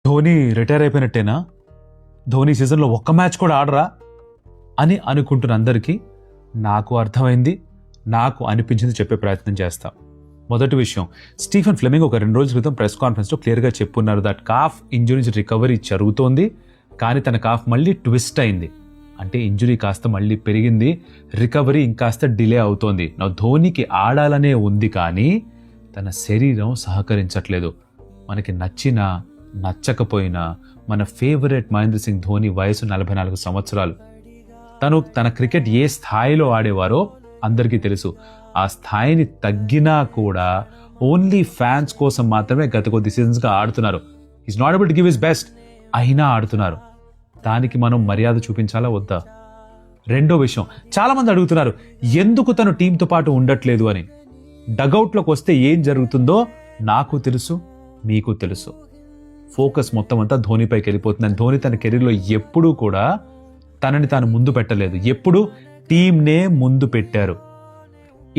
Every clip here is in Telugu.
ధోని రిటైర్ అయిపోయినట్టేనా, ధోని సీజన్లో ఒక్క మ్యాచ్ కూడా ఆడరా అని అనుకుంటున్న అందరికీ నాకు అర్థమైంది, నాకు అనిపించింది చెప్పే ప్రయత్నం చేస్తా. మొదటి విషయం, స్టీఫెన్ ఫ్లెమింగ్ ఒక 2 రోజుల క్రితం ప్రెస్ కాన్ఫరెన్స్లో క్లియర్గా చెప్పున్నారు దట్ కాఫ్ ఇంజురీ నుంచి రికవరీ జరుగుతోంది, కానీ తన కాఫ్ మళ్ళీ ట్విస్ట్ అయింది. అంటే ఇంజురీ కాస్త మళ్ళీ పెరిగింది, రికవరీ ఇంకాస్త డిలే అవుతోంది. నా ధోనికి ఆడాలనే ఉంది, కానీ తన శరీరం సహకరించట్లేదు. మనకి నచ్చినా నచ్చకపోయినా మన ఫేవరెట్ మహేంద్ర సింగ్ ధోని వయసు 44 సంవత్సరాలు. తన క్రికెట్ ఏ స్థాయిలో ఆడేవారో అందరికీ తెలుసు. ఆ స్థాయిని తగ్గినా కూడా ఓన్లీ ఫ్యాన్స్ కోసం మాత్రమే గత కొద్ది సీజన్స్గా ఆడుతున్నారు. Is not able to give his best, అయినా ఆడుతున్నారు. దానికి మనం మర్యాద చూపించాలా వద్దా? రెండో విషయం, చాలా మంది అడుగుతున్నారు ఎందుకు తను టీంతో పాటు ఉండట్లేదు అని. డగౌట్లోకి వస్తే ఏం జరుగుతుందో నాకు తెలుసు, మీకు తెలుసు. ఫోకస్ మొత్తం అంతా ధోనిపైకి వెళ్ళిపోతుందని. ధోని తన కెరీర్లో ఎప్పుడూ కూడా తనని తాను ముందు పెట్టలేదు, ఎప్పుడు టీంనే ముందు పెట్టారు.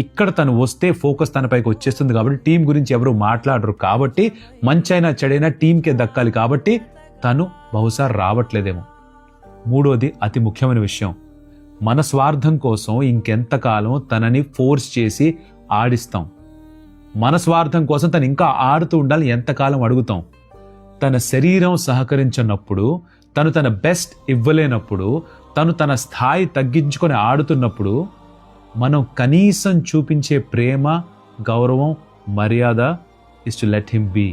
ఇక్కడ తను వస్తే ఫోకస్ తనపైకి వచ్చేస్తుంది కాబట్టి, టీం గురించి ఎవరు మాట్లాడరు కాబట్టి, మంచైనా చెడైనా టీంకే దక్కాలి కాబట్టి తను బహుశా రావట్లేదేమో. మూడోది అతి ముఖ్యమైన విషయం, మన స్వార్థం కోసం ఇంకెంతకాలం తనని ఫోర్స్ చేసి ఆడిస్తాం? మన స్వార్థం కోసం తను ఇంకా ఆడుతూ ఉండాలి ఎంతకాలం అడుగుతాం? తన శరీరం సహకరించినప్పుడు, తను తన బెస్ట్ ఇవ్వలేనప్పుడు, తను తన స్థాయి తగ్గించుకొని ఆడుతున్నప్పుడు మనం కనీసం చూపించే ప్రేమ, గౌరవం, మర్యాద is to let him be.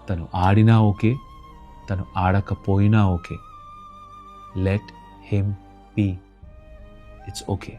తను ఆడినా ఓకే, తను ఆడకపోయినా okay. Let him be. It's okay.